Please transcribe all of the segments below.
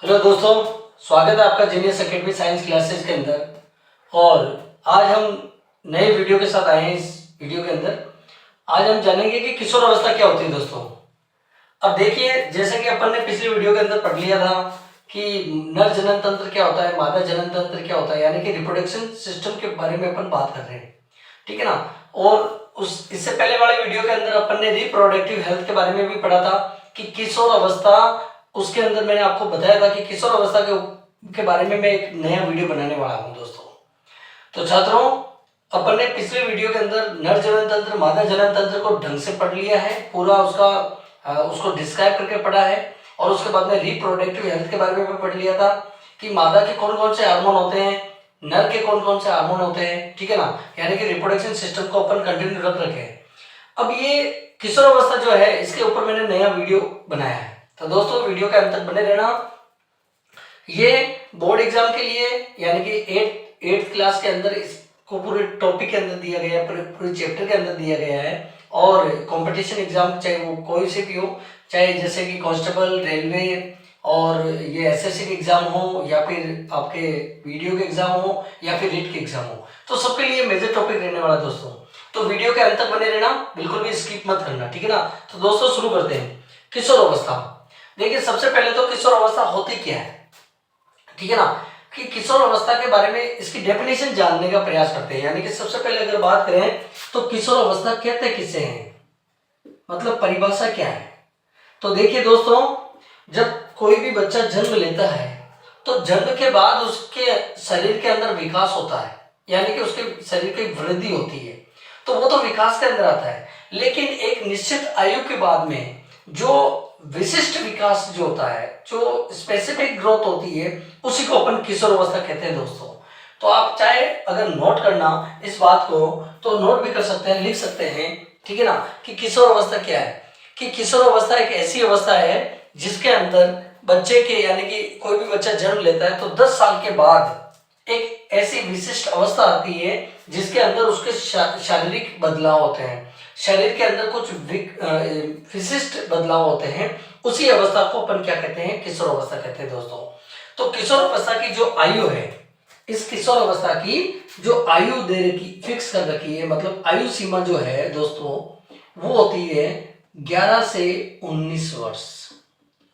Hello दोस्तों, स्वागत है आपका जीनियस एकेडमी साइंस क्लासेस के अंदर। और आज हम नए वीडियो के साथ आए हैं। इस वीडियो के अंदर आज हम जानेंगे कि किशोर अवस्था क्या होती है दोस्तों। अब देखिए, जैसे कि अपन ने पिछली वीडियो के अंदर पढ़ लिया था कि नर जनन तंत्र क्या होता है, मादा जनन तंत्र क्या होता है, यानी कि रिप्रोडक्शन सिस्टम के बारे में अपन बात कर रहे हैं, ठीक है ना। और उस इससे पहले वाले वीडियो के अंदर अपन ने रिप्रोडक्टिव हेल्थ के बारे में भी पढ़ा था कि किशोर अवस्था, उसके अंदर मैंने आपको बताया था कि किशोर अवस्था के बारे में मैं एक नया वीडियो बनाने वाला हूं दोस्तों। तो छात्रों, अपन ने पिछले वीडियो के अंदर नर जनन तंत्र, मादा जनन तंत्र को ढंग से पढ़ लिया है, पूरा उसको डिस्क्राइब करके पढ़ा है। और उसके बाद में रिप्रोडक्टिव हेल्थ के बारे में भी पढ़ लिया था कि मादा के कौन कौन से हार्मोन होते हैं, नर के कौन कौन से हार्मोन होते हैं, ठीक है ना। यानी कि रिप्रोडक्शन सिस्टम को अपन कंटिन्यू रख रखे हैं। अब ये किशोर अवस्था जो है, इसके ऊपर मैंने नया वीडियो बनाया है। तो दोस्तों, वीडियो के अंत तक बने रहना। ये बोर्ड एग्जाम के लिए, यानी कि एट्थ क्लास के अंदर इसको पूरे टॉपिक के अंदर दिया गया है, पूरे चैप्टर के अंदर दिया गया है। और कंपटीशन एग्जाम, चाहे वो कोई से भी हो, चाहे जैसे कि कांस्टेबल, रेलवे और ये एसएससी के एग्जाम हो, या फिर आपके वीडियो के एग्जाम हो, या फिर रीट के एग्जाम हो, तो सबके लिए मेजर टॉपिक रहने वाला दोस्तों। तो वीडियो के अंत तक बने रहना, बिल्कुल भी स्किप मत करना, ठीक है ना। तो दोस्तों, शुरू करते हैं। किशोर अवस्था, देखिए सबसे पहले तो किशोर अवस्था होती क्या है, ठीक है ना। कि किशोर अवस्था के बारे में इसकी डेफिनेशन जानने का प्रयास करते हैं। यानी कि सबसे पहले अगर बात करें तो किशोर अवस्था कहते किसे हैं, मतलब परिभाषा क्या है। तो देखिए दोस्तों, जब कोई भी बच्चा जन्म लेता है तो जन्म के बाद उसके शरीर के अंदर विकास होता है, यानी कि उसके शरीर की वृद्धि होती है, तो वो तो विकास के अंदर आता है। लेकिन एक निश्चित आयु के बाद में जो विशिष्ट विकास जो होता है, जो स्पेसिफिक ग्रोथ होती है, उसी को अपन किशोर अवस्था कहते हैं दोस्तों। तो आप चाहे अगर नोट करना इस बात को, तो नोट भी कर सकते हैं, लिख सकते हैं, ठीक है ना, कि किशोर अवस्था क्या है। कि किशोर अवस्था एक ऐसी अवस्था है जिसके अंदर बच्चे के, यानी कि कोई भी बच्चा जन्म लेता है तो 10 साल के बाद एक ऐसी विशिष्ट अवस्था आती है जिसके अंदर उसके शारीरिक बदलाव होते हैं, शरीर के अंदर कुछ विशिष्ट बदलाव होते हैं। उसी अवस्था को अपन क्या कहते हैं, किशोर अवस्था कहते हैं दोस्तों। तो किशोर अवस्था की जो आयु है, इस किशोर अवस्था की जो आयु दे रखी, फिक्स कर रखी है, मतलब आयु सीमा जो है दोस्तों, वो होती है 11 से 19 वर्ष।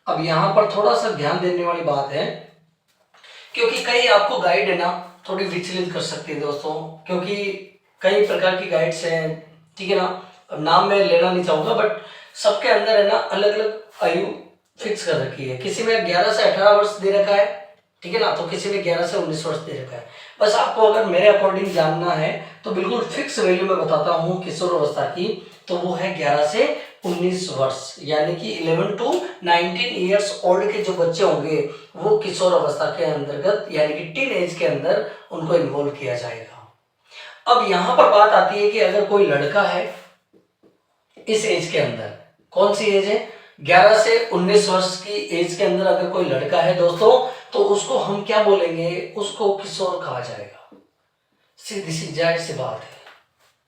अब यहां पर थोड़ा सा ध्यान देने वाली बात है, क्योंकि कई आपको गाइड है ना थोड़ी विचलित कर सकती है दोस्तों, क्योंकि कई प्रकार की गाइड्स हैं, ठीक है ना। अब नाम मैं लेना नहीं चाहूंगा, बट सबके अंदर है ना अलग अलग आयु फिक्स कर रखी है। किसी में 11 से 18 वर्ष दे रखा है, ठीक है ना, तो किसी में 11 से 19 वर्ष दे रखा है। बस आपको अगर मेरे अकॉर्डिंग जानना है तो बिल्कुल फिक्स वैल्यू में बताता हूँ किशोर अवस्था की, तो वो है 11 से 19 वर्ष, यानी कि 11 टू 19 ईयर्स ओल्ड के जो बच्चे होंगे वो किशोर अवस्था के अंतर्गत, यानी कि टीन एज के अंदर उनको इन्वॉल्व किया जाएगा। अब यहां पर बात आती है कि अगर कोई लड़का है इस एज के अंदर, कौन सी एज है, 11 से 19 वर्ष की एज के अंदर अगर कोई लड़का है दोस्तों, तो उसको हम क्या बोलेंगे, उसको किशोर कहा जाएगा। सीधी सी जाहिर सी बात है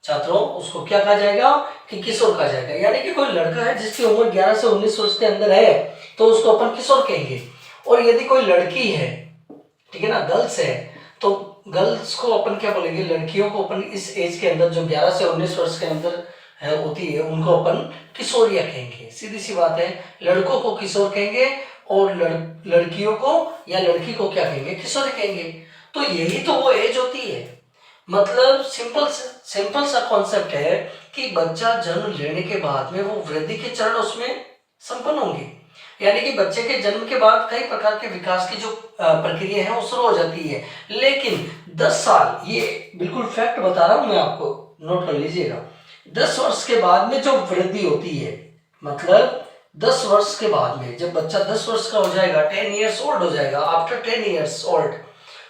छात्रों, उसको क्या कहा जाएगा कि किशोर कहा जाएगा। यानी कि कोई लड़का है जिसकी उम्र 11 से 19 वर्ष के अंदर है तो उसको अपन किशोर कहेंगे। और यदि कोई लड़की है, ठीक है ना, गर्ल्स है, तो गर्ल्स को अपन क्या बोलेंगे, लड़कियों को अपन इस एज के अंदर जो 11 से 19 वर्ष के अंदर होती है उनको अपन किशोरिया कहेंगे। सीधी सी बात है, लड़कों को किशोर कहेंगे और लड़कियों को या लड़की को क्या कहेंगे, किशोरी कहेंगे। तो यही तो वो एज होती है। मतलब सिंपल सा कॉन्सेप्ट है कि बच्चा जन्म लेने के बाद में वो वृद्धि के चरण उसमें संपन्न होंगे। यानी कि बच्चे के जन्म के बाद कई प्रकार के विकास की जो प्रक्रिया है वो शुरू हो जाती है। लेकिन 10 साल, ये बिल्कुल फैक्ट बता रहा हूं मैं आपको, नोट कर लीजिएगा, 10 वर्ष के बाद में जो वृद्धि होती है, मतलब 10 वर्ष के बाद में जब बच्चा 10 वर्ष का हो जाएगा, 10 ईयर्स ओल्ड हो जाएगा, आफ्टर 10 ईयर्स ओल्ड,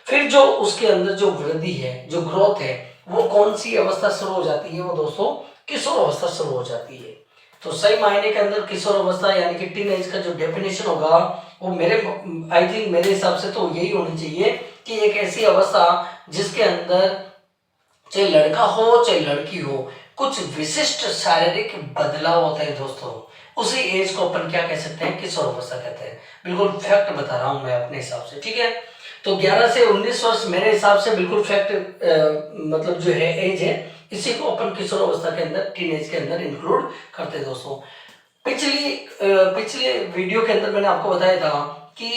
फिर जो उसके अंदर जो वृद्धि है, जो ग्रोथ है, वो कौन सी अवस्था शुरू हो जाती है, वो दोस्तों किशोर अवस्था शुरू हो जाती है। तो सही मायने के अंदर किशोर अवस्था यानी कि टीन एज का जो डेफिनेशन होगा वो मेरे हिसाब से तो यही होनी चाहिए कि एक ऐसी अवस्था जिसके अंदर चाहे लड़का हो चाहे लड़की हो, कुछ विशिष्ट शारीरिक बदलाव होते हैं दोस्तों, उसी एज को अपन क्या कह सकते हैं, किशोर अवस्था कहते हैं। बिल्कुल फैक्ट बता रहा हूं मैं अपने हिसाब से, ठीक है। तो 11 से 19 वर्ष मेरे हिसाब से बिल्कुल फैक्ट मतलब जो है एज है, इसी को अपन किशोर अवस्था के अंदर, टीन एज के अंदर इंक्लूड करते हैं दोस्तों। पिछले वीडियो के अंदर मैंने आपको बताया था कि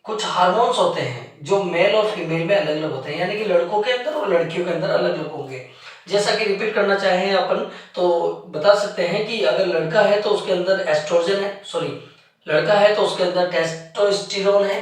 कुछ हार्मोन्स होते हैं जो मेल और फीमेल में अलग अलग होते हैं, यानी कि लड़कों के अंदर और लड़कियों के अंदर अलग अलग होंगे। जैसा कि रिपीट करना चाहें अपन तो बता सकते हैं कि अगर लड़का है तो उसके अंदर एस्ट्रोजन है, सॉरी लड़का है तो उसके अंदर टेस्टोस्टेरोन है,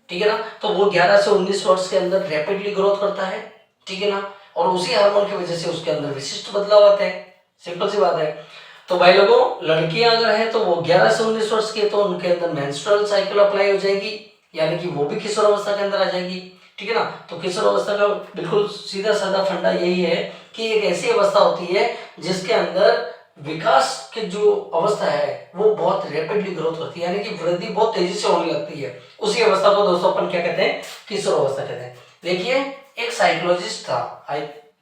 ठीक है ना। तो वो 11 से 19 वर्ष के अंदर रैपिडली ग्रोथ करता है, ठीक है ना। और उसी हार्मोन की वजह से उसके अंदर विशिष्ट बदलाव आते हैं, सिंपल सी बात है। तो भाई लोगों, लड़कियां अगर है तो वो 11 से 19 वर्ष की है तो उनके अंदर मेंस्ट्रुअल साइकिल अप्लाई हो जाएगी, यानी कि वो भी किशोर अवस्था के अंदर आ जाएगी, ठीक है ना। तो किशोर अवस्था का बिल्कुल सीधा साधा फंडा यही है कि एक ऐसी अवस्था होती है जिसके अंदर विकास की जो अवस्था है वो बहुत रैपिडली ग्रोथ होती है, यानी कि वृद्धि बहुत तेजी से होने लगती है। उसी अवस्था को दोस्तों अपन क्या कहते हैं, किशोर अवस्था कहते हैं। देखिए, एक साइकोलॉजिस्ट था,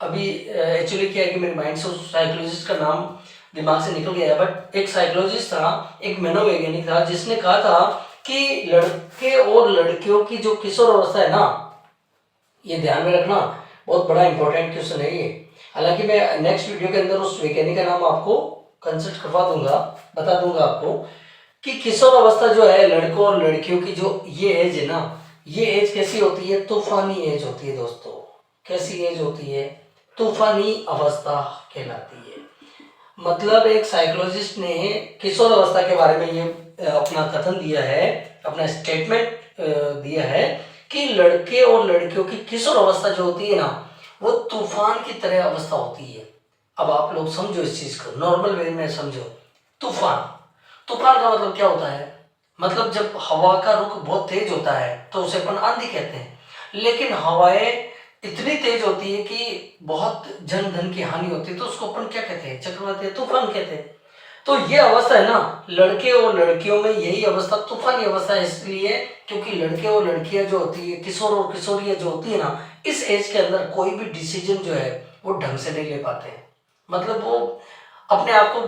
अभी एक्चुअली क्या है कि मेरे माइंड से उस साइकोलॉजिस्ट का नाम दिमाग से निकल गया, बट एक साइकोलॉजिस्ट था, एक मनोवैज्ञानिक था, जिसने कहा था कि लड़के और लड़कियों की जो किशोर अवस्था है ना, ये ध्यान में रखना, बहुत बड़ा इंपॉर्टेंट क्वेश्चन है ये। हालांकि मैं नेक्स्ट वीडियो के अंदर उस वैज्ञानिक का नाम आपको कंसल्ट करवा दूंगा, बता दूंगा आपको कि किशोर अवस्था जो है लड़कों और लड़कियों की जो ये एज है ना, ये एज कैसी होती है, तूफानी एज होती है दोस्तों। कैसी एज होती है, तूफानी अवस्था कहलाती है। मतलब एक साइकोलॉजिस्ट ने किशोर अवस्था के बारे में ये अपना कथन दिया है, अपना स्टेटमेंट दिया है कि लड़के और लड़कियों की किशोर अवस्था जो होती है ना, वो तूफान की तरह अवस्था होती है। अब आप लोग समझो इस चीज को, नॉर्मल वे में समझो। तूफान, तूफान का मतलब क्या होता है, मतलब जब हवा का रुख बहुत तेज होता है तो उसे अपन आंधी कहते हैं, लेकिन हवाएं इतनी तेज होती है कि बहुत जन धन की हानि होती है तो उसको अपन क्या कहते हैं, चक्रवाती तूफान कहते हैं। तो ये अवस्था है ना, लड़के और लड़कियों में यही अवस्था तूफानी अवस्था है, इसलिए क्योंकि लड़के और लड़कियां जो होती है, किशोर और किशोरियां जो होती है ना, इस एज के अंदर कोई भी डिसीजन जो है वो ढंग से नहीं ले पाते हैं। मतलब वो अपने आप को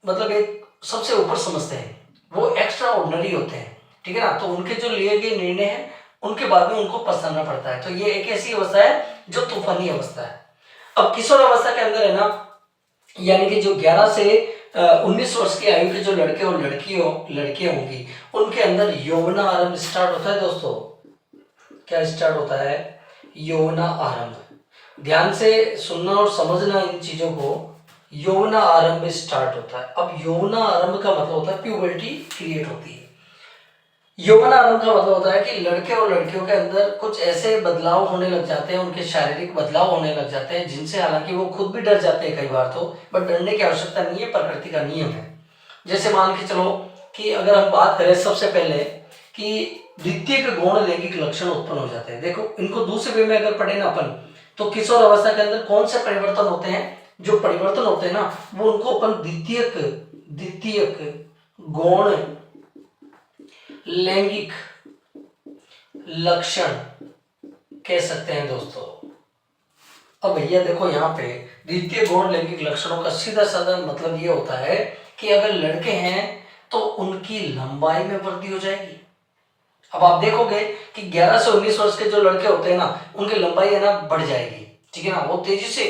मतलब एक सबसे ऊपर समझते हैं, वो एक्स्ट्रा ऑर्डिनरी होते हैं, ठीक है ना। तो उनके जो लिए गए निर्णय हैं उनके बाद में उनको पछताना पड़ता है। तो ये एक ऐसी अवस्था है जो तूफानी अवस्था है। अब किशोर अवस्था के अंदर है ना, यानी कि जो 11 से 19 वर्ष की आयु के जो लड़के और लड़कियां होंगी, उनके अंदर यौवना आरंभ स्टार्ट होता है दोस्तों। क्या स्टार्ट होता है, यौवना आरंभ। ध्यान से सुनना और समझना इन चीजों को। यौवना आरंभ स्टार्ट होता है। अब यौवना आरंभ का मतलब होता है प्यूबर्टी क्रिएट होती है। यौवन आरंभ का मतलब होता है कि लड़के और लड़कियों के अंदर कुछ ऐसे बदलाव होने लग जाते हैं, उनके शारीरिक बदलाव होने लग जाते हैं जिनसे हालांकि वो खुद भी डर जाते हैं कई बार तो, बट डरने की आवश्यकता नहीं है, प्रकृति का नियम है। जैसे मान के चलो कि अगर हम बात करें सबसे पहले कि द्वितीयक गौण लैंगिक लक्षण उत्पन्न हो जाते हैं। देखो, इनको दूसरे वे में अगर पढ़े ना अपन, तो किशोर अवस्था के अंदर कौन से परिवर्तन होते हैं, जो परिवर्तन होते हैं ना, वो उनको अपन द्वितीयक गौण लैंगिक लक्षण कह सकते हैं दोस्तों। अब भैया देखो, यहाँ पे द्वितीय गौण लैंगिक लक्षणों का सीधा साधा मतलब ये होता है कि अगर लड़के हैं तो उनकी लंबाई में वृद्धि हो जाएगी। अब आप देखोगे कि 11 से 19 वर्ष के जो लड़के होते हैं ना, उनकी लंबाई है ना बढ़ जाएगी, ठीक है ना। वो तेजी से,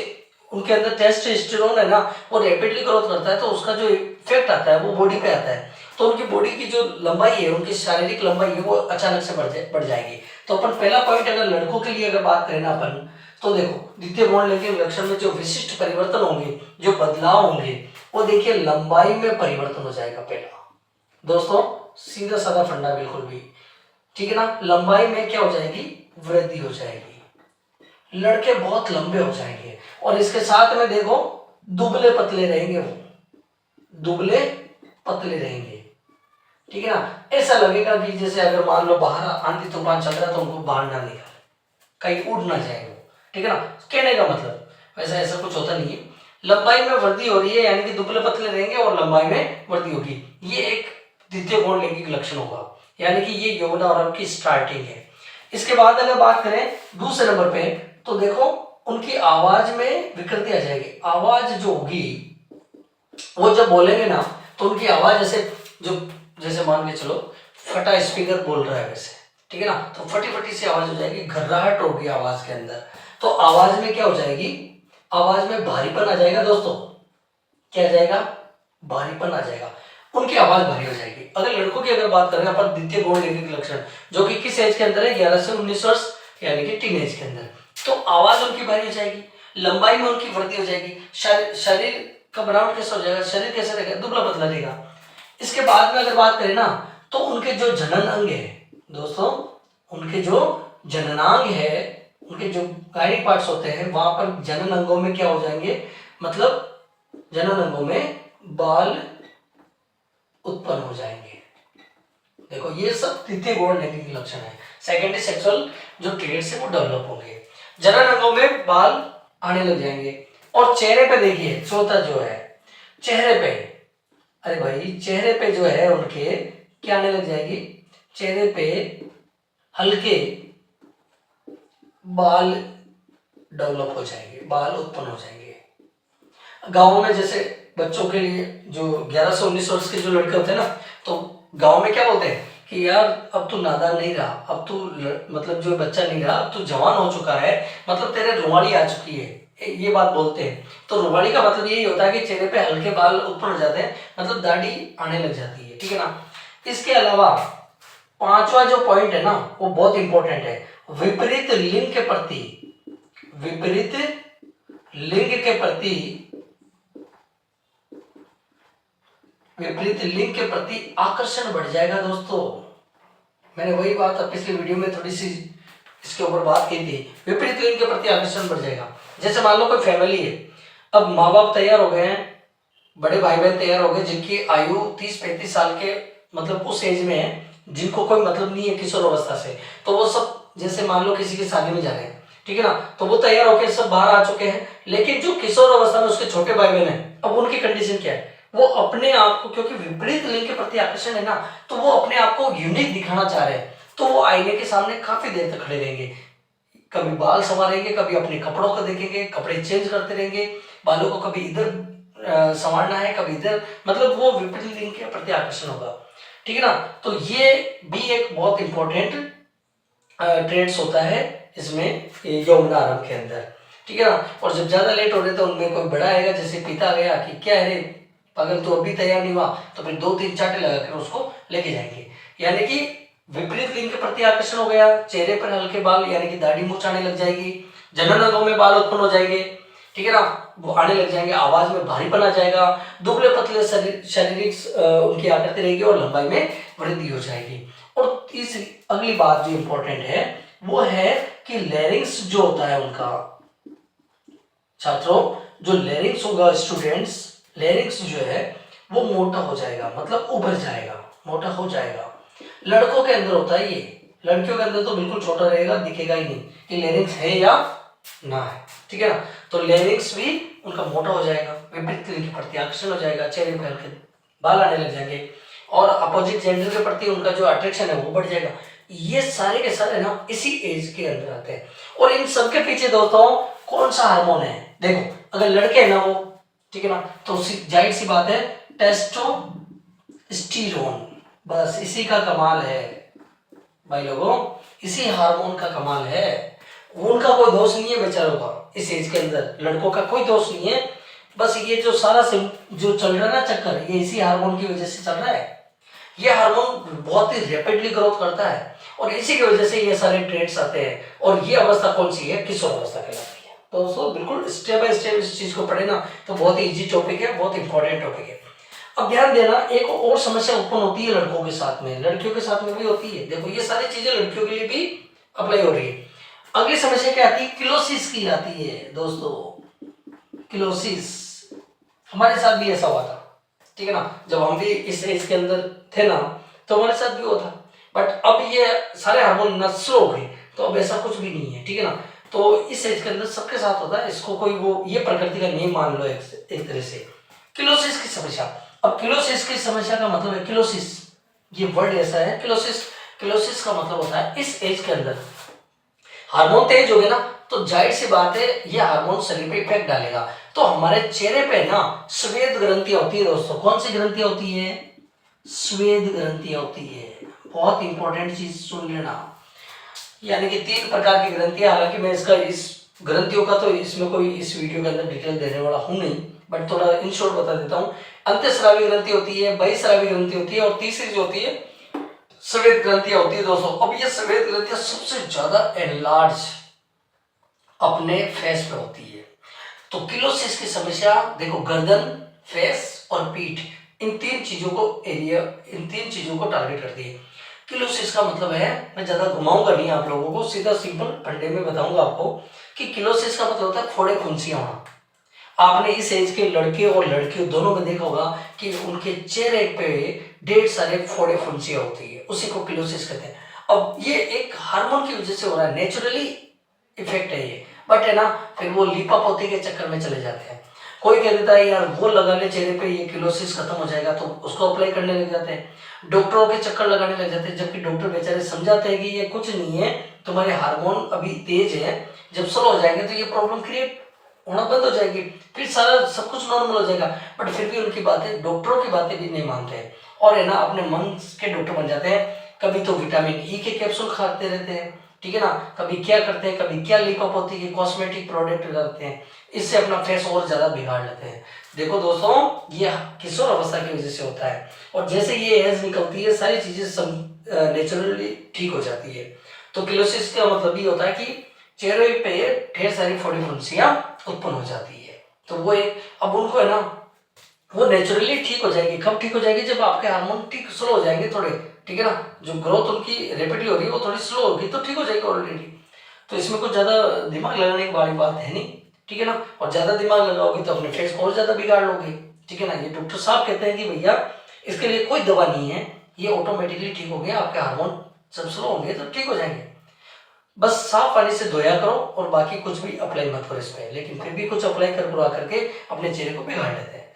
उनके अंदर टेस्टोस्टेरोन है ना, वो रैपिडली ग्रोथ करता है, तो उसका जो इफेक्ट आता है वो बॉडी पे आता है। तो उनकी बॉडी की जो लंबाई है, उनकी शारीरिक लंबाई है, वो अचानक से बढ़ जाएगी। तो अपन पहला पॉइंट अगर लड़कों के लिए अगर बात करें ना अपन, तो देखो द्वितीय गौण लैंगिक लक्षण में जो विशिष्ट परिवर्तन होंगे, जो बदलाव होंगे, वो देखिए लंबाई में परिवर्तन हो जाएगा पहला दोस्तों, सीधा साधा फंडा बिल्कुल भी, ठीक है ना। लंबाई में क्या हो जाएगी, वृद्धि हो जाएगी, लड़के बहुत लंबे हो जाएंगे। और इसके साथ में देखो दुबले पतले रहेंगे, वो दुबले पतले रहेंगे, ठीक है ना। ऐसा लगेगा कि जैसे अगर मान लो बाहर आंधी तूफान चल रहा है तो उनको बाहर ना निकाले, कहीं उड़ ना जाए वो, ठीक है ना। कहने का मतलब वैसा ऐसा कुछ होता नहीं है। लंबाई में वृद्धि हो रही है, यानी कि दुबले पतले रहेंगे और लंबाई में वृद्धि होगी। ये एक द्वितीय गौण लैंगिक लक्षण होगा, यानी कि ये यौवन आरंभ की स्टार्टिंग है। इसके बाद अगर बात करें दूसरे नंबर पे, तो देखो उनकी आवाज में विकृति आ जाएगी। आवाज जो होगी वो जब बोलेंगे ना तो उनकी आवाज ऐसे, जो जैसे मान के चलो फटा स्पीकर बोल रहा है वैसे, ठीक है ना, तो फटी फटी सी आवाज हो जाएगी, घर्राहट होगी आवाज के अंदर। तो आवाज में क्या हो जाएगी, आवाज में भारीपन आ जाएगा दोस्तों। क्या आ जाएगा, भारीपन आ जाएगा, उनकी आवाज भारी हो जाएगी। अगर लड़कों की अगर बात करें अपन, द्वितीय गौण लैंगिक लक्षण, जो कि किस एज के अंदर है, 11 से 19 वर्ष यानी कि टीन एज के अंदर। तो आवाज उनकी भारी हो जाएगी, लंबाई में उनकी वृद्धि हो जाएगी, शरीर का बनावट कैसा हो जाएगा, शरीर कैसे रहेगा, दुबला पतला रहेगा। इसके बाद में अगर बात करें ना, तो उनके जो जनन अंग है दोस्तों, उनके जो जननांग है, उनके जो गायनिक पार्ट्स होते हैं, वहां पर जनन अंगों में क्या हो जाएंगे, मतलब जनन अंगों में बाल उत्पन्न हो जाएंगे। देखो ये सब तृतीय गौण लैंगिक लक्षण है। सेकेंडरी सेक्सुअल जो ट्रेड्स है वो डेवलप होंगे, जनन अंगों में बाल आने लग जाएंगे। और चेहरे पे देखिए, चौथा जो है चेहरे पे, अरे भाई चेहरे पे जो है उनके क्या आने लग जाएगी, चेहरे पे हल्के बाल डेवलप हो जाएंगे, बाल उत्पन्न हो जाएंगे। गाँव में जैसे बच्चों के लिए जो 11 से 19 वर्ष के जो लड़के होते हैं ना, तो गांव में क्या बोलते हैं कि यार अब तू नादान नहीं रहा, अब तू मतलब जो बच्चा नहीं रहा, अब तू जवान हो चुका है, मतलब तेरे रुवाड़ी आ चुकी है, ये बात बोलते हैं। तो रुवाड़ी का मतलब यही होता है कि चेहरे पे हल्के बाल उत्पन्न हो जाते हैं, मतलब दाढ़ी आने लग जाती है, ठीक है ना। इसके अलावा पांचवा जो पॉइंट है ना वो बहुत इंपॉर्टेंट है, विपरीत लिंग के प्रति, विपरीत लिंग के प्रति, विपरीत लिंग के प्रति आकर्षण बढ़ जाएगा दोस्तों। मैंने वही बात पिछली वीडियो में थोड़ी सी इसके ऊपर बात की थी, विपरीत लिंग के प्रति आकर्षण बढ़ जाएगा। जैसे मान लो कोई फैमिली है, अब माँ बाप तैयार हो गए हैं, बड़े भाई बहन तैयार हो गए जिनकी आयु 30-35 साल के मतलब उस एज में है, जिनको कोई मतलब नहीं है किशोर अवस्था से, तो वो सब जैसे मान लो किसी की शादी में जा रहे हैं, ठीक है ना, तो वो तैयार होकर सब बाहर आ चुके हैं। लेकिन जो किशोर अवस्था में उसके छोटे भाई बहन है, अब उनकी कंडीशन क्या है, वो अपने आप को, क्योंकि विपरीत लिंग के प्रति आकर्षण है ना, तो वो अपने आप को यूनिक दिखाना चाह रहे हैं, तो वो आईने के सामने काफी देर तक खड़े रहेंगे, कभी बाल संवारेंगे, कभी अपने कपड़ों को देखेंगे, कपड़े चेंज करते रहेंगे, बालों को कभी इधर संवारना है, कभी इधर, मतलब वो विपरीत लिंग के प्रति आकर्षण होगा, ठीक है ना। तो ये भी एक बहुत इंपॉर्टेंट ट्रेड्स होता है इसमें यौन आरंभ के अंदर, ठीक है ना। और जब ज्यादा लेट हो रहे तो उनमें कोई बड़ा आएगा, जैसे पिता गया कि क्या है रे पागल, तो अभी तैयार नहीं हुआ, तो फिर 2-3 चाटे लगाकर उसको लेके जाएंगे। यानी कि विपरीत लिंग के प्रति आकर्षण हो गया, चेहरे पर हल्के बाल यानी कि दाढ़ी मूंछ आने लग जाएगी, जनन अंगों में बाल उत्पन्न हो जाएंगे, ठीक है ना, वो आने लग जाएंगे, आवाज में भारीपन आ जाएगा, दुबले पतले शारीरिक उनकी आकृति रहेगी और लंबाई में वृद्धि हो जाएगी। और तीसरी अगली बात जो इंपॉर्टेंट है वो है कि लैरिंग्स जो होता है उनका, छात्रों जो लैरिंग्स होगा स्टूडेंट्स, लैरिंग्स जो है वो मोटा हो जाएगा, मतलब उभर जाएगा, मोटा हो जाएगा। लड़कों के अंदर होता है ये, लड़कियों के अंदर तो बिल्कुल छोटा रहेगा, दिखेगा ही नहीं कि लैरिंग्स है या ना है, ठीक है ना। तो लैरिंग्स भी उनका मोटा हो जाएगा, विपरीत लिंग के प्रति आकर्षण हो जाएगा, चेहरे पर हल्के बाल आने लग जाएंगे और अपोजिट जेंडर के प्रति उनका जो अट्रैक्शन है वो बढ़ जाएगा। ये सारे के सारे ना इसी एज के अंदर आते हैं। और इन सबके पीछे दोस्तों कौन सा हार्मोन है, देखो अगर लड़के हैं ना वो, ठीक है ना, तो जाहिर सी बात है टेस्टोस्टेरोन, बस इसी का कमाल है भाई लोगों, इसी हार्मोन का कमाल है। उनका कोई दोष नहीं है बेचारों का, इस एज के अंदर लड़कों का कोई दोष नहीं है, बस ये जो सारा जो चल रहा है ना चक्कर, ये इसी हार्मोन की वजह से चल रहा है। ये हार्मोन बहुत ही रैपिडली ग्रोथ करता है और इसी की वजह से ये सारे ट्रेड्स आते हैं। और ये अवस्था कौन सी है, किशोर अवस्था कहलाती है। तो दोस्तों बिल्कुल स्टेप बाय स्टेप इस चीज को पढ़े ना तो बहुत ही इजी टॉपिक है, बहुत इंपॉर्टेंट टॉपिक है। अब ध्यान देना, एक और समस्या उत्पन्न होती है लड़कों के साथ में, लड़कियों के साथ में भी होती है। देखो ये सारी चीजें लड़कियों के लिए भी अप्लाई हो रही है। अगली समस्या क्या आती है, किलोसिस की आती है दोस्तों, किलोसिस। हमारे साथ भी ऐसा हुआ था, ठीक है ना, जब हम भी इस एज के अंदर थे ना तो हमारे साथ भी हुआ था, बट अब ये सारे हार्मोन स्लो हो गए तो अब ऐसा कुछ भी नहीं है, ठीक है ना। तो इस एज के अंदर सबके साथ होता है, इसको कोई वो ये प्रकृति का नियम मान लो एक तरह से। किलोसिस की समस्या, अब किलोसिस की समस्या का मतलब है, किलोसिस ये वर्ड ऐसा है, किलोसिस, किलोसिस का मतलब होता है इस एज के अंदर हार्मोन तेज हो गए ना तो जाहिर सी बात है ये हार्मोन शरीर पे इफेक्ट डालेगा। तो हमारे चेहरे पे ना श्वेत ग्रंथियां होती है दोस्तों। कौन सी ग्रंथियां होती है? श्वेत ग्रंथियां होती है। बहुत इंपॉर्टेंट चीज सुन लेना, यानी कि 3 प्रकार की ग्रंथियां। हालांकि मैं इसका इस ग्रंथियों का तो इसमें कोई इस वीडियो के अंदर डिटेल देने वाला हूं नहीं, बट थोड़ा इन शॉर्ट बता देता हूं। अंतःस्रावी ग्रंथि होती है, बहिःस्रावी ग्रंथि होती है, और तीसरी जो होती है श्वेत ग्रंथियां होती है दोस्तों। अब ये श्वेत ग्रंथियां सबसे ज्यादा एनलार्ज अपने फेस पे होती है। तो किलोसिस की समस्या देखो, गर्दन, फेस और पीठ, इन 3 चीजों को टारगेट करती है। किलोसिस का मतलब है, मैं ज्यादा घुमाऊंगा नहीं आप लोगों को, सीधा सिंपल फंडे में बताऊंगा आपको कि किलोसिस का मतलब होता है फोड़े फुंसियां होना। आपने इस एज के लड़के और लड़कियों दोनों में देखा होगा कि उनके चेहरे पे ढेर सारे फोड़े फुंसियां होती है, उसी को किलोसिस कहते हैं। अब ये एक हार्मोन की वजह से हो रहा है, नेचुरली इफेक्ट है ये, बट है ना फिर वो लिपापोती के चक्कर में चले जाते हैं। कोई कह देता है यार वो लगा ले चेहरे पे, ये किलोसिस खत्म हो जाएगा, तो उसको अप्लाई करने लग जाते हैं। डॉक्टरों के चक्कर लगाने लग जाते हैं, जबकि डॉक्टर बेचारे समझाते हैं कि ये कुछ नहीं है, तुम्हारे हार्मोन अभी तेज है, जब स्लो हो जाएंगे तो ये प्रॉब्लम क्रिएट होना बंद हो जाएगी, फिर सारा सब कुछ नॉर्मल हो जाएगा। बट फिर भी उनकी बातें, डॉक्टरों की बातें भी नहीं मानते हैं, और है ना अपने मन के डॉक्टर बन जाते हैं। कभी तो विटामिन ई के कैप्सूल खाते रहते हैं, ठीक है ना, कभी क्या करते हैं, कभी क्या लिपापोती के कॉस्मेटिक प्रोडक्ट करते हैं, इससे अपना फेस और ज्यादा बिगाड़ लेते हैं। देखो दोस्तों, ये किशोर अवस्था की वजह से होता है, और जैसे ये एज निकलती है सारी चीजें नेचुरली ठीक हो जाती है। तो किलोसिस का मतलब ये होता है कि चेहरे पे ढेर सारी फोड़ी फुंसियां उत्पन्न हो जाती है। तो वो एक, अब उनको है ना वो नेचुरली ठीक हो जाएगी। कब ठीक हो जाएगी? जब आपके हार्मोन ठीक स्लो हो जाएंगे थोड़े, ठीक है ना, जो ग्रोथ उनकी रेपिडली हो रही है वो थोड़ी स्लो होगी, तो ठीक हो जाएगी ऑलरेडी। तो इसमें कुछ ज्यादा दिमाग लगाने की बड़ी बात है नहीं, ठीक है ना। और ज्यादा दिमाग लगाओगे तो अपने फेस को और ज्यादा बिगाड़ लोगे, ठीक है ना। ये डॉक्टर साहब कहते हैं कि भैया इसके लिए कोई दवा नहीं है, ये ऑटोमेटिकली ठीक हो गया, आपके हार्मोन जब स्लो होंगे तो ठीक हो जाएंगे। बस साफ पानी से धोया करो और बाकी कुछ भी अप्लाई मत करो इस पे, लेकिन फिर भी कुछ अप्लाई कर करके अपने चेहरे को बिगाड़ लेते हैं।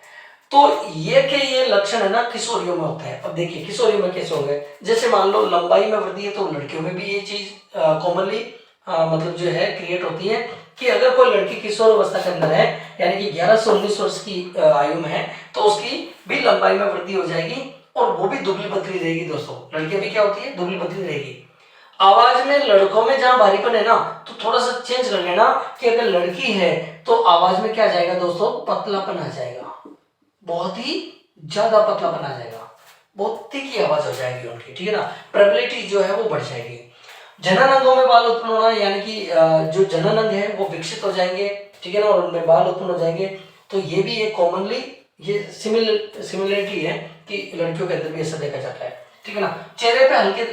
तो ये लक्षण है ना किशोरियों में होता है। अब देखिए किशोरियों में कैसे होंगे, जैसे मान लो लंबाई में वृद्धि है, तो लड़कियों में भी ये चीज कॉमनली मतलब जो है क्रिएट होती है कि अगर कोई लड़की किशोर अवस्था के अंदर है, यानी कि 11 से 19 वर्ष की आयु में है, तो उसकी भी लंबाई में वृद्धि हो जाएगी, और वो भी दुबली पतली रहेगी दोस्तों। लड़कियां भी क्या होती है? दुबली पतली रहेगी। आवाज में लड़कों में जहां भारीपन है ना, तो थोड़ा सा चेंज कर लेना कि अगर लड़की है तो आवाज में क्या जाएगा दोस्तों? पतलापन आ जाएगा, बहुत ही ज्यादा पतलापन आ जाएगा, बहुत तीखी आवाज हो जाएगी उनकी, ठीक है ना। प्रोबेबिलिटी जो है वो बढ़ जाएगी। जनन अंगों में बाल उत्पन्न होना, यानी कि जो जनन अंग है वो विकसित हो जाएंगे, ठीक है ना, और उनमें बाल उत्पन्न हो जाएंगे। तो ये भी एक कॉमनली ये सिमिलरिटी है कि लड़कियों के अंदर भी ऐसा देखा जाता है, ठीक है ना। चेहरे पे हल्के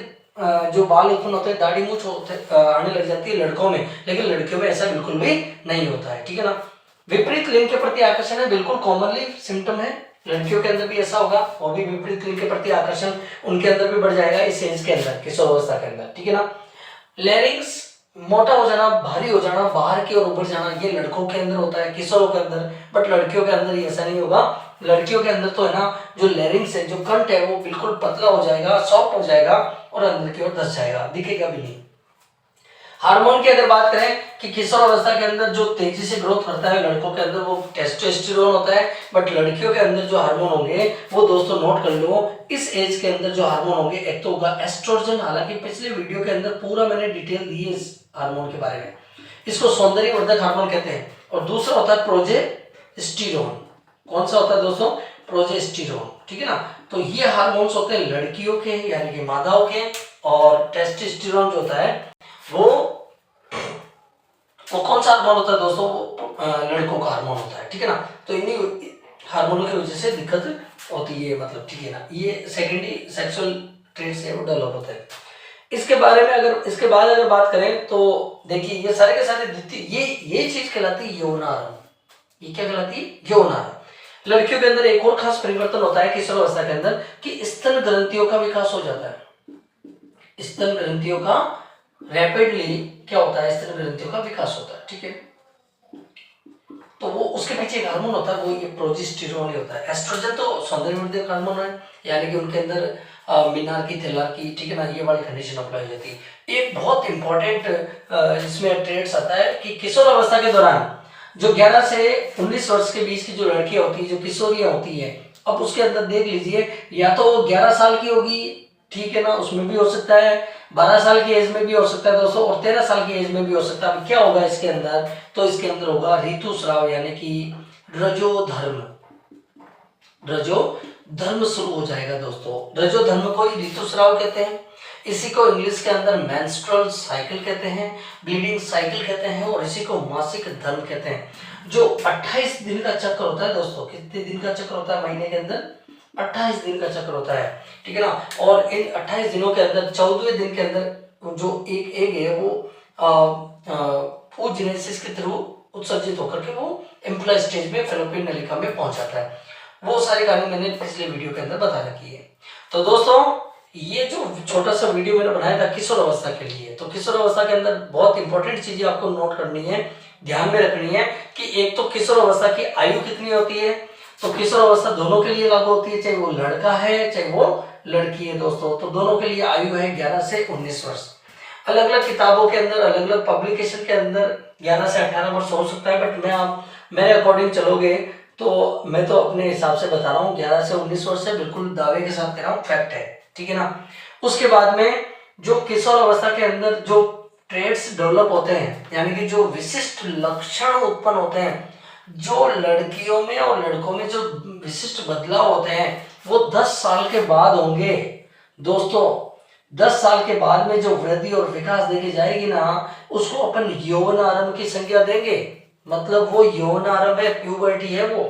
जो बाल उत्पन्न होते हैं, दाढ़ी मूंछ आने लग जाती है लड़कों में, लेकिन लड़कियों में ऐसा बिल्कुल भी नहीं होता है, ठीक है ना। विपरीत लिंग के प्रति आकर्षण है, बिल्कुल कॉमनली सिम्टम है, लड़कियों के अंदर भी ऐसा होगा, वो भी विपरीत लिंग के प्रति आकर्षण उनके अंदर भी बढ़ जाएगा इस एज के अंदर, किशोर अवस्था के अंदर, ठीक है ना। लैरिंक्स मोटा हो जाना, भारी हो जाना, बाहर की ओर उभर जाना, ये लड़कों के अंदर होता है, किशोरों के अंदर, बट लड़कियों के अंदर ऐसा नहीं होगा। लड़कियों के अंदर तो है ना जो लैरिंक्स है, जो कंठ है, वो बिल्कुल पतला हो जाएगा, सॉफ्ट हो जाएगा, और अंदर की ओर धस जाएगा, दिखेगा भी नहीं। हार्मोन की अगर बात करें कि किशोर अवस्था के अंदर जो तेजी से ग्रोथ करता है लड़कों के अंदर, वो टेस्टोस्टेरोन होता है, बट लड़कियों के अंदर जो हार्मोन होंगे वो दोस्तों नोट कर लो, इस एज के अंदर जो हार्मोन होंगे, एक तो होगा एस्ट्रोजन। हालांकि पिछले वीडियो के अंदर पूरा मैंने डिटेल दी है इस हार्मोन के बारे में, इसको सौंदर्यवर्धक हार्मोन कहते हैं। और दूसरा होता है प्रोजेस्टेरोन। कौन सा होता है दोस्तों? प्रोजेस्टेरोन, ठीक है ना। तो ये हार्मोन्स होते हैं लड़कियों के, यानी कि मादाओं के, और टेस्टोस्टेरोन जो होता है वो कौन सा हार्मोन होता है दोस्तों? वो लड़कों का हार्मोन होता है, ठीक है ना। तो इन्हीं हार्मोनों की वजह से दिक्कत होती है, मतलब, ठीक है ना। ये सेकेंडरी सेक्सुअल ट्रेट्स है वो डेवलप होते हैं। इसके बारे में इसके बाद अगर बात करें तो देखिए ये सारे के सारे ये चीज कहलाती है यौनारंभ। ये क्या कहलाती है? यौनारंभ। लड़कियों के अंदर एक और खास परिवर्तन होता है किशोर अवस्था के अंदर कि स्तन ग्रंथियों का विकास हो जाता है। स्तन ग्रंथियों का रैपिडली क्या होता है? स्तन ग्रंथियों का विकास होता है, ठीक है। तो वो उसके पीछे एक हार्मोन होता है, वो ये प्रोजेस्टेरोन होता है। एस्ट्रोजन तो सौंदर्यवर्धक हार्मोन है, यानी कि उनके अंदर मीनार की थैला की, ठीक है ना, ये वाली कंडीशन अप्लाई हो जाती है। एक बहुत इंपॉर्टेंट इसमें ट्रेड्स आता है कि किशोर अवस्था के दौरान जो 11 से 19 वर्ष के बीच की जो लड़कियां होती है, जो किशोरियां होती है, अब उसके अंदर देख लीजिए, या तो वो 11 साल की होगी, ठीक है ना, उसमें भी हो सकता है, 12 साल की एज में भी हो सकता है दोस्तों, और 13 साल की एज में भी हो सकता है। अब क्या होगा इसके अंदर, तो इसके अंदर होगा ऋतुस्राव, यानी कि रजोधर्म। रजोधर्म शुरू हो जाएगा दोस्तों। रजोधर्म को ही ऋतुस्राव कहते हैं। इसी को इंग्लिश के अंदर मेंस्ट्रुअल साइकिल कहते हैं, ब्लीडिंग साइकिल कहते हैं, और इसी को मासिक धर्म कहते हैं। जो 28 दिन का चक्र होता है दोस्तों, कितने दिन का चक्र होता है महीने के अंदर, 28 दिन का चक्र होता है, ठीक है ना। और इन 28 दिनों के अंदर 14वें दिन के अंदर जो एक एग है वो oogenesis के थ्रू उत्सर्जित होकर के वो एम्प्लॉय स्टेज में फैलोपियन नलिका में पहुंच जाता है। वो सारी कहानी मैंने पिछले वीडियो के अंदर बता रखी है। तो दोस्तों ये जो छोटा सा वीडियो मैंने बनाया था किशोर अवस्था के लिए, तो किशोर अवस्था के अंदर बहुत इंपॉर्टेंट चीजें आपको नोट करनी है, ध्यान में रखनी है कि एक तो किशोर अवस्था की आयु कितनी होती है। तो किशोर अवस्था दोनों के लिए लागू होती है, चाहे वो लड़का है चाहे वो लड़की है दोस्तों। तो दोनों के लिए आयु है 11 से 19 वर्ष। अलग अलग किताबों के अंदर, अलग अलग पब्लिकेशन के अंदर 11 से 18 वर्ष हो सकता है, बट मेरे अकॉर्डिंग चलोगे तो मैं तो अपने हिसाब से बता रहा हूँ 11 से 19 वर्ष है, बिल्कुल दावे के साथ कह रहा हूँ, फैक्ट है, ठीक है ना। उसके बाद में जो किशोर अवस्था के अंदर जो ट्रेड्स डेवलप होते हैं, यानी कि जो विशिष्ट लक्षण उत्पन्न होते हैं, जो लड़कियों में और लड़कों में जो विशिष्ट बदलाव होते हैं, वो 10 साल के बाद होंगे दोस्तों। 10 साल के बाद में जो वृद्धि और विकास देखी जाएगी ना, उसको अपन यौवनारंभ की संज्ञा देंगे। मतलब वो यौवनारंभ है, प्यूबर्टी है वो,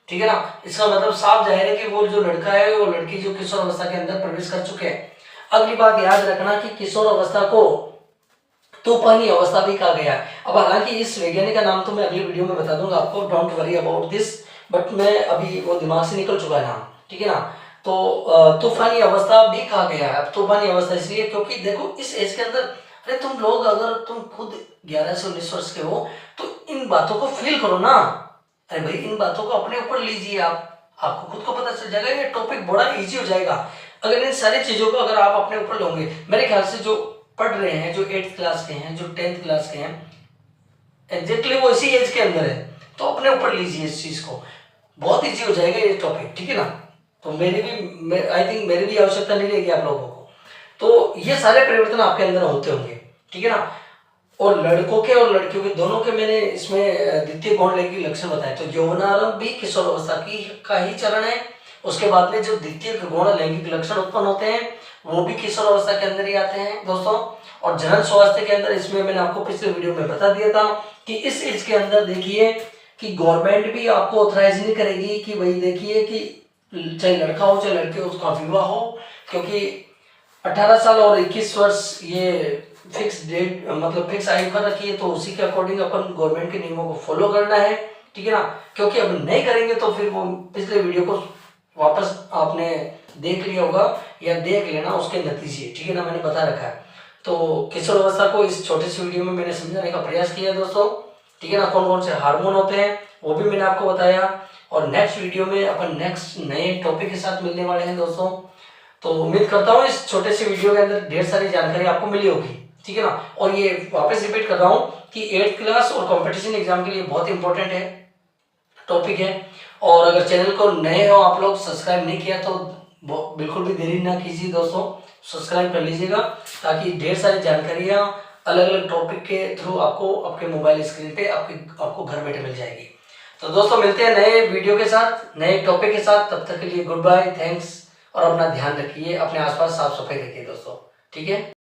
ठीक है ना। इसका मतलब साफ जाहिर है कि वो जो लड़का है वो लड़की जो किशोर अवस्था के अंदर प्रवेश कर चुके हैं। अगली बात याद रखना कि किशोर अवस्था को तूफानी अवस्था भी कहा गया है। अब हालांकि इस वैज्ञानिक का नाम तो मैं अगली वीडियो में बता दूंगा आपको, don't worry about this, but मैं अभी वो दिमाग से निकल चुका है नाम, ठीक है ना। तो तूफानी अवस्था भी कहा गया है। अब तूफानी अवस्था इसलिए क्योंकि देखो इस एज के अंदर, अरे तुम लोग अगर तुम खुद 11 से 19 वर्ष के हो तो इन बातों को फील करो ना। अरे भाई इन बातों को अपने ऊपर लीजिए, आपको खुद को पता चल जाएगा, ये टॉपिक बड़ा इजी हो जाएगा अगर इन सारी चीजों को अगर आप अपने ऊपर लोगे। मेरे ख्याल से जो पढ़ रहे हैं, जो 8th क्लास के हैं, जो 10th क्लास के हैं, एग्जैक्टली वो इसी एज के अंदर है, तो अपने ऊपर लीजिए इस चीज को, बहुत इजी हो जाएगा ये टॉपिक, ठीक है ना। तो आई थिंक मेरी भी आवश्यकता नहीं रहेगी आप लोगों को। तो ये सारे परिवर्तन आपके अंदर होते होंगे, ठीक है ना। और लड़कों के और लड़कियों के दोनों के मैंने इसमें द्वितीय गौण लैंगिक लक्षण बताए। तो यौवनारंभ भी किशोर अवस्था का ही चरण है। उसके बाद में जो द्वितीय गौण लैंगिक लक्षण उत्पन्न होते हैं वो भी किशोर अवस्था के अंदर ही आते हैं दोस्तों। और जनन स्वास्थ्य के अंदर, इसमें मैंने आपको पिछले वीडियो में बता दिया था कि इस एज के अंदर देखिए कि गवर्नमेंट भी आपको ऑथराइज नहीं करेगी कि भाई देखिए कि चाहे लड़का हो चाहे लड़की हो उसका विवाह हो, क्योंकि 18 साल और 21 वर्ष ये फिक्स डेट, मतलब फिक्स आयु कर रखी है। तो उसी के अकॉर्डिंग अपन गवर्नमेंट के नियमों को फॉलो करना है, ठीक है ना। क्योंकि अब नहीं करेंगे तो फिर वो पिछले वीडियो को वापस आपने देख लिया होगा या देख लेना उसके नतीजे, ठीक है ना, मैंने बता रखा है। तो किशोर अवस्था को इस छोटे से वीडियो में मैंने समझाने का प्रयास किया दोस्तों, ठीक है ना। कौन कौन से हार्मोन होते हैं वो भी मैंने आपको बताया। और नेक्स्ट वीडियो में अपन नेक्स्ट नए टॉपिक के साथ मिलने वाले हैं दोस्तों। तो उम्मीद करता हूँ इस छोटे से वीडियो के अंदर ढेर सारी जानकारी आपको मिली होगी, ठीक है ना। और ये वापस रिपीट कर रहा हूँ कि 8th क्लास और कंपटीशन एग्जाम के लिए बहुत इंपॉर्टेंट है टॉपिक है। और अगर चैनल को नए हो आप लोग, सब्सक्राइब नहीं किया तो बिल्कुल भी देरी ना कीजिए दोस्तों, सब्सक्राइब कर लीजिएगा, ताकि ढेर सारी जानकारियाँ अलग अलग टॉपिक के थ्रू आपको आपके मोबाइल स्क्रीन पे आपको घर बैठे मिल जाएगी। तो दोस्तों मिलते हैं नए वीडियो के साथ, नए टॉपिक के साथ। तब तक के लिए गुड बाय, थैंक्स, और अपना ध्यान रखिए, अपने आसपास साफ सफाई रखिए दोस्तों, ठीक है।